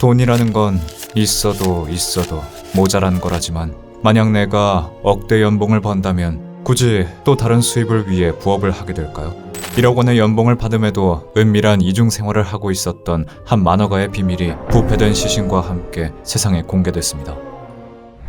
돈이라는 건 있어도 모자란 거라지만 만약 내가 억대 연봉을 번다면 굳이 또 다른 수입을 위해 부업을 하게 될까요? 1억 원의 연봉을 받음에도 은밀한 이중 생활을 하고 있었던 한 만화가의 비밀이 부패된 시신과 함께 세상에 공개됐습니다.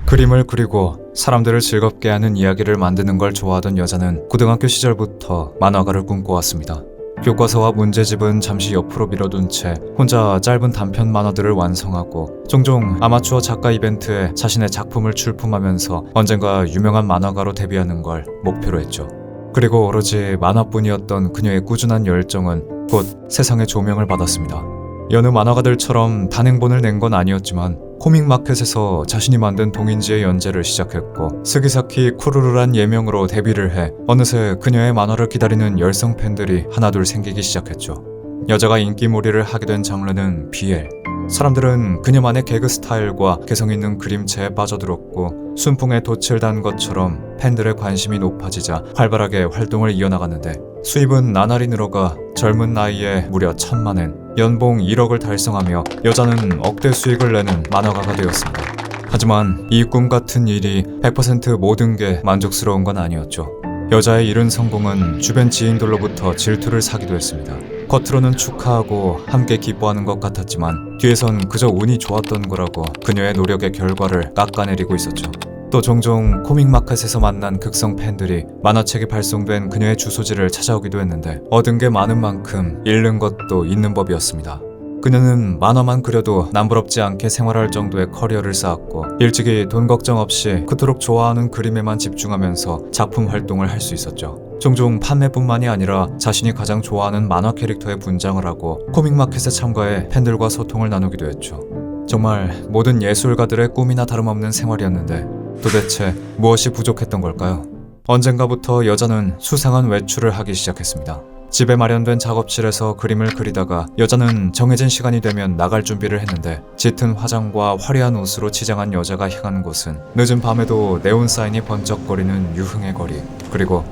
그림을 그리고 사람들을 즐겁게 하는 이야기를 만드는 걸 좋아하던 여자는 고등학교 시절부터 만화가를 꿈꿔왔습니다. 교과서와 문제집은 잠시 옆으로 밀어둔 채 혼자 짧은 단편 만화들을 완성하고 종종 아마추어 작가 이벤트에 자신의 작품을 출품하면서 언젠가 유명한 만화가로 데뷔하는 걸 목표로 했죠. 그리고 오로지 만화뿐이었던 그녀의 꾸준한 열정은 곧 세상의 조명을 받았습니다. 여느 만화가들처럼 단행본을 낸 건 아니었지만 코믹마켓에서 자신이 만든 동인지의 연재를 시작했고 스기사키 쿠루루란 예명으로 데뷔를 해 어느새 그녀의 만화를 기다리는 열성 팬들이 하나둘 생기기 시작했죠. 여자가 인기몰이를 하게 된 장르는 BL. 사람들은 그녀만의 개그 스타일과 개성있는 그림체에 빠져들었고 순풍에 돛을 단 것처럼 팬들의 관심이 높아지자 활발하게 활동을 이어나갔는데 수입은 나날이 늘어가 젊은 나이에 무려 1,000만엔, 연봉 1억을 달성하며 여자는 억대 수익을 내는 만화가가 되었습니다. 하지만 이 꿈 같은 일이 100% 모든 게 만족스러운 건 아니었죠. 여자의 이른 성공은 주변 지인들로부터 질투를 사기도 했습니다. 겉으로는 축하하고 함께 기뻐하는 것 같았지만 뒤에선 그저 운이 좋았던 거라고 그녀의 노력의 결과를 깎아내리고 있었죠. 또 종종 코믹마켓에서 만난 극성 팬들이 만화책이 발송된 그녀의 주소지를 찾아오기도 했는데 얻은 게 많은 만큼 잃는 것도 있는 법이었습니다. 그녀는 만화만 그려도 남부럽지 않게 생활할 정도의 커리어를 쌓았고 일찍이 돈 걱정 없이 그토록 좋아하는 그림에만 집중하면서 작품 활동을 할 수 있었죠. 종종 판매뿐만이 아니라 자신이 가장 좋아하는 만화 캐릭터에 분장을 하고 코믹마켓에 참가해 팬들과 소통을 나누기도 했죠. 정말 모든 예술가들의 꿈이나 다름없는 생활이었는데 도대체 무엇이 부족했던 걸까요? 언젠가부터 여자는 수상한 외출을 하기 시작했습니다. 집에 마련된 작업실에서 그림을 그리다가 여자는 정해진 시간이 되면 나갈 준비를 했는데 짙은 화장과 화려한 옷으로 치장한 여자가 향한 곳은 늦은 밤에도 네온 사인이 번쩍거리는 유흥의 거리, 그리고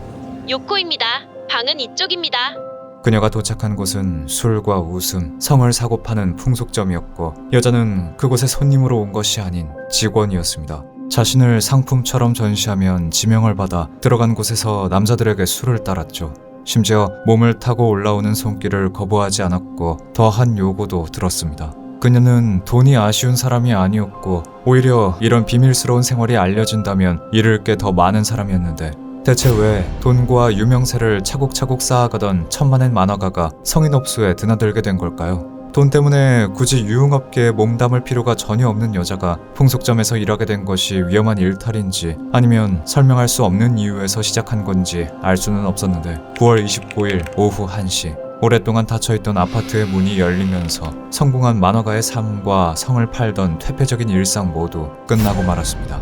요코입니다. 방은 이쪽입니다. 그녀가 도착한 곳은 술과 웃음, 성을 사고 파는 풍속점이었고 여자는 그곳에 손님으로 온 것이 아닌 직원이었습니다. 자신을 상품처럼 전시하면 지명을 받아 들어간 곳에서 남자들에게 술을 따랐죠. 심지어 몸을 타고 올라오는 손길을 거부하지 않았고 더한 요구도 들었습니다. 그녀는 돈이 아쉬운 사람이 아니었고 오히려 이런 비밀스러운 생활이 알려진다면 잃을 게 더 많은 사람이었는데 대체 왜 돈과 유명세를 차곡차곡 쌓아가던 1,000만엔 만화가가 성인업소에 드나들게 된 걸까요? 돈 때문에 굳이 유흥업계에 몸담을 필요가 전혀 없는 여자가 풍속점에서 일하게 된 것이 위험한 일탈인지 아니면 설명할 수 없는 이유에서 시작한 건지 알 수는 없었는데 9월 29일 오후 1시 오랫동안 닫혀있던 아파트의 문이 열리면서 성공한 만화가의 삶과 성을 팔던 퇴폐적인 일상 모두 끝나고 말았습니다.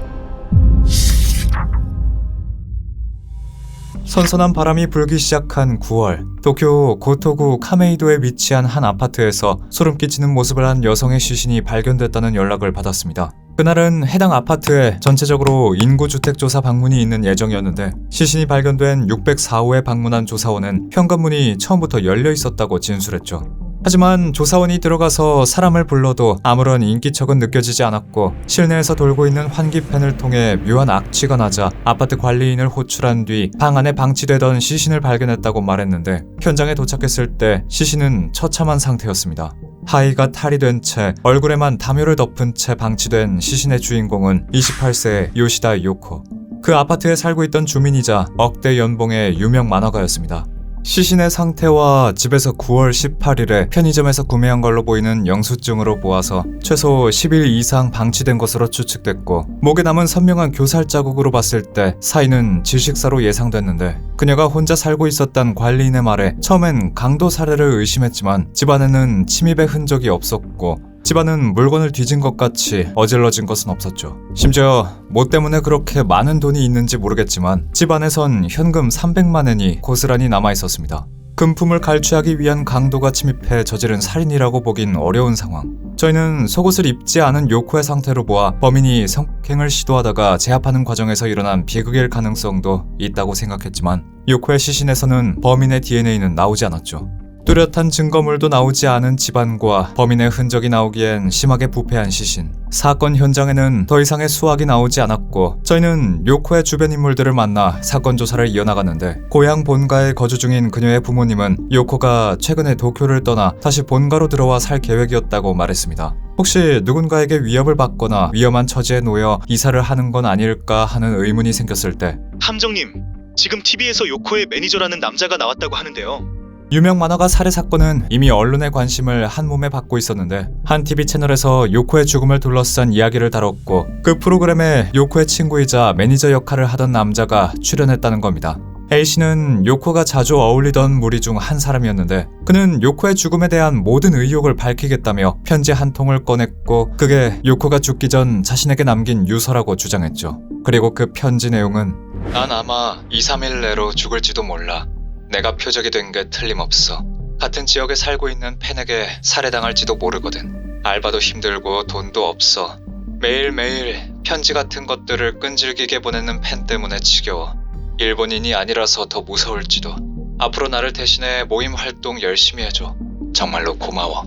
선선한 바람이 불기 시작한 9월, 도쿄 고토구 카메이도에 위치한 한 아파트에서 소름 끼치는 모습을 한 여성의 시신이 발견됐다는 연락을 받았습니다. 그날은 해당 아파트에 전체적으로 인구주택조사 방문이 있는 예정이었는데 시신이 발견된 604호에 방문한 조사원은 현관문이 처음부터 열려 있었다고 진술했죠. 하지만 조사원이 들어가서 사람을 불러도 아무런 인기척은 느껴지지 않았고 실내에서 돌고 있는 환기팬을 통해 묘한 악취가 나자 아파트 관리인을 호출한 뒤 방 안에 방치되던 시신을 발견했다고 말했는데 현장에 도착했을 때 시신은 처참한 상태였습니다. 하의가 탈이 된 채 얼굴에만 담요를 덮은 채 방치된 시신의 주인공은 28세의 요시다 요코. 그 아파트에 살고 있던 주민이자 억대 연봉의 유명 만화가였습니다. 시신의 상태와 집에서 9월 18일에 편의점에서 구매한 걸로 보이는 영수증으로 보아서 최소 10일 이상 방치된 것으로 추측됐고 목에 남은 선명한 교살 자국으로 봤을 때 사인은 질식사로 예상됐는데 그녀가 혼자 살고 있었단 관리인의 말에 처음엔 강도 살해를 의심했지만 집안에는 침입의 흔적이 없었고 집안은 물건을 뒤진 것 같이 어질러진 것은 없었죠. 심지어 뭐 때문에 그렇게 많은 돈이 있는지 모르겠지만 집안에선 현금 300만엔이 고스란히 남아있었습니다. 금품을 갈취하기 위한 강도가 침입해 저지른 살인이라고 보긴 어려운 상황. 저희는 속옷을 입지 않은 요코의 상태로 보아 범인이 성폭행을 시도하다가 제압하는 과정에서 일어난 비극일 가능성도 있다고 생각했지만 요코의 시신에서는 범인의 DNA는 나오지 않았죠. 뚜렷한 증거물도 나오지 않은 집안과 범인의 흔적이 나오기엔 심하게 부패한 시신. 사건 현장에는 더 이상의 수확이 나오지 않았고 저희는 요코의 주변 인물들을 만나 사건 조사를 이어나갔는데 고향 본가에 거주 중인 그녀의 부모님은 요코가 최근에 도쿄를 떠나 다시 본가로 들어와 살 계획이었다고 말했습니다. 혹시 누군가에게 위협을 받거나 위험한 처지에 놓여 이사를 하는 건 아닐까 하는 의문이 생겼을 때 함정님, 지금 TV에서 요코의 매니저라는 남자가 나왔다고 하는데요. 유명 만화가 살해 사건은 이미 언론의 관심을 한 몸에 받고 있었는데 한 TV 채널에서 요코의 죽음을 둘러싼 이야기를 다뤘고 그 프로그램에 요코의 친구이자 매니저 역할을 하던 남자가 출연했다는 겁니다. A씨는 요코가 자주 어울리던 무리 중 한 사람이었는데 그는 요코의 죽음에 대한 모든 의혹을 밝히겠다며 편지 한 통을 꺼냈고 그게 요코가 죽기 전 자신에게 남긴 유서라고 주장했죠. 그리고 그 편지 내용은 난 아마 2-3일 내로 죽을지도 몰라. 내가 표적이 된 게 틀림없어. 같은 지역에 살고 있는 팬에게 살해당할지도 모르거든. 알바도 힘들고 돈도 없어. 매일매일 편지 같은 것들을 끈질기게 보내는 팬 때문에 지겨워. 일본인이 아니라서 더 무서울지도. 앞으로 나를 대신해 모임 활동 열심히 해줘. 정말로 고마워.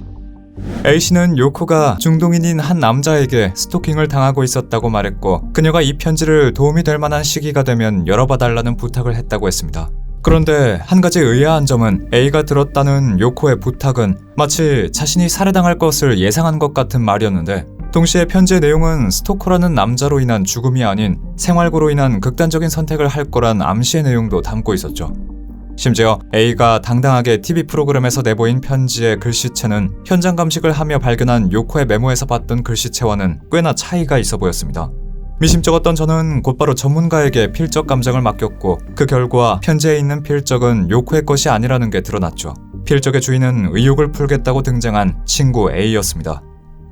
A씨는 요코가 중동인인 한 남자에게 스토킹을 당하고 있었다고 말했고 그녀가 이 편지를 도움이 될 만한 시기가 되면 열어봐달라는 부탁을 했다고 했습니다. 그런데 한 가지 의아한 점은 A가 들었다는 요코의 부탁은 마치 자신이 살해당할 것을 예상한 것 같은 말이었는데 동시에 편지의 내용은 스토커라는 남자로 인한 죽음이 아닌 생활고로 인한 극단적인 선택을 할 거란 암시의 내용도 담고 있었죠. 심지어 A가 당당하게 TV 프로그램에서 내보인 편지의 글씨체는 현장 감식을 하며 발견한 요코의 메모에서 봤던 글씨체와는 꽤나 차이가 있어 보였습니다. 미심쩍었던 저는 곧바로 전문가에게 필적 감정을 맡겼고 그 결과 편지에 있는 필적은 요코의 것이 아니라는 게 드러났죠. 필적의 주인은 의혹을 풀겠다고 등장한 친구 A였습니다.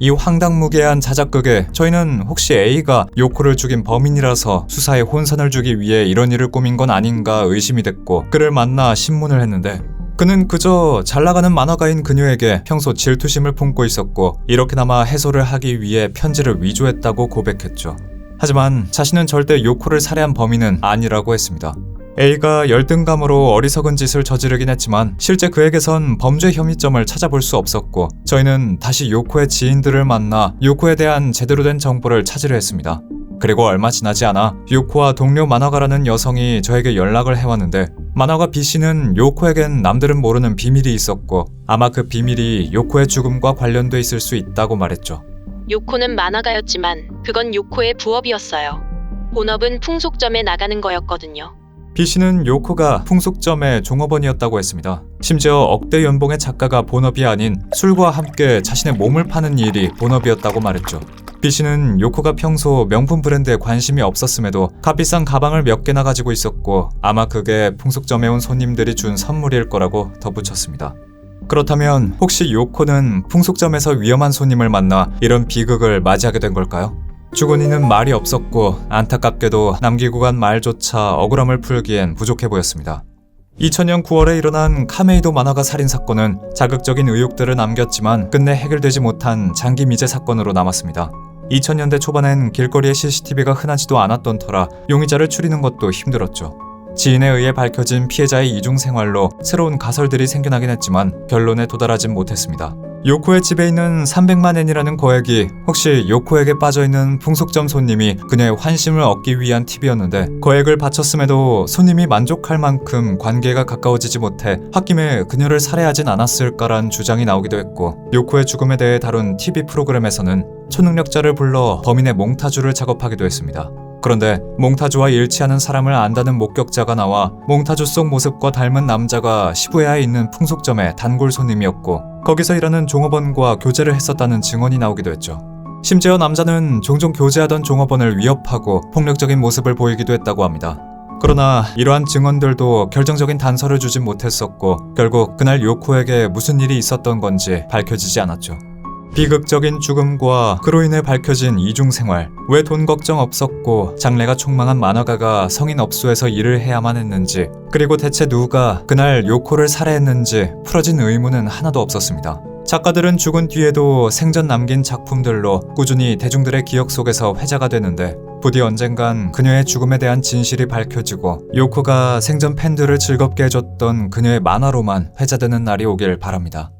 이 황당무계한 자작극에 저희는 혹시 A가 요코를 죽인 범인이라서 수사에 혼선을 주기 위해 이런 일을 꾸민 건 아닌가 의심이 됐고 그를 만나 신문을 했는데 그는 그저 잘나가는 만화가인 그녀에게 평소 질투심을 품고 있었고 이렇게나마 해소를 하기 위해 편지를 위조했다고 고백했죠. 하지만 자신은 절대 요코를 살해한 범인은 아니라고 했습니다. A가 열등감으로 어리석은 짓을 저지르긴 했지만 실제 그에게선 범죄 혐의점을 찾아볼 수 없었고 저희는 다시 요코의 지인들을 만나 요코에 대한 제대로 된 정보를 찾으려 했습니다. 그리고 얼마 지나지 않아 요코와 동료 만화가라는 여성이 저에게 연락을 해왔는데 만화가 B씨는 요코에겐 남들은 모르는 비밀이 있었고 아마 그 비밀이 요코의 죽음과 관련돼 있을 수 있다고 말했죠. 요코는 만화가였지만 그건 요코의 부업이었어요. 본업은 풍속점에 나가는 거였거든요. B씨는 요코가 풍속점의 종업원이었다고 했습니다. 심지어 억대 연봉의 작가가 본업이 아닌 술과 함께 자신의 몸을 파는 일이 본업이었다고 말했죠. B씨는 요코가 평소 명품 브랜드에 관심이 없었음에도 값비싼 가방을 몇 개나 가지고 있었고 아마 그게 풍속점에 온 손님들이 준 선물일 거라고 덧붙였습니다. 그렇다면 혹시 요코는 풍속점에서 위험한 손님을 만나 이런 비극을 맞이하게 된 걸까요? 죽은 이는 말이 없었고 안타깝게도 남기고 간 말조차 억울함을 풀기엔 부족해 보였습니다. 2000년 9월에 일어난 카메이도 만화가 살인 사건은 자극적인 의혹들을 남겼지만 끝내 해결되지 못한 장기 미제 사건으로 남았습니다. 2000년대 초반엔 길거리에 CCTV가 흔하지도 않았던 터라 용의자를 추리는 것도 힘들었죠. 지인에 의해 밝혀진 피해자의 이중 생활로 새로운 가설들이 생겨나긴 했지만 결론에 도달하진 못했습니다. 요코의 집에 있는 300만 엔이라는 거액이 혹시 요코에게 빠져있는 풍속점 손님이 그녀의 환심을 얻기 위한 팁이었는데 거액을 바쳤음에도 손님이 만족할 만큼 관계가 가까워지지 못해 홧김에 그녀를 살해하진 않았을까란 주장이 나오기도 했고 요코의 죽음에 대해 다룬 TV 프로그램에서는 초능력자를 불러 범인의 몽타주를 작업하기도 했습니다. 그런데 몽타주와 일치하는 사람을 안다는 목격자가 나와 몽타주 속 모습과 닮은 남자가 시부야에 있는 풍속점의 단골 손님이었고 거기서 일하는 종업원과 교제를 했었다는 증언이 나오기도 했죠. 심지어 남자는 종종 교제하던 종업원을 위협하고 폭력적인 모습을 보이기도 했다고 합니다. 그러나 이러한 증언들도 결정적인 단서를 주진 못했었고 결국 그날 요코에게 무슨 일이 있었던 건지 밝혀지지 않았죠. 비극적인 죽음과 그로 인해 밝혀진 이중생활, 왜 돈 걱정 없었고 장래가 촉망한 만화가가 성인 업소에서 일을 해야만 했는지, 그리고 대체 누가 그날 요코를 살해했는지 풀어진 의문은 하나도 없었습니다. 작가들은 죽은 뒤에도 생전 남긴 작품들로 꾸준히 대중들의 기억 속에서 회자가 되는데 부디 언젠간 그녀의 죽음에 대한 진실이 밝혀지고 요코가 생전 팬들을 즐겁게 해줬던 그녀의 만화로만 회자되는 날이 오길 바랍니다.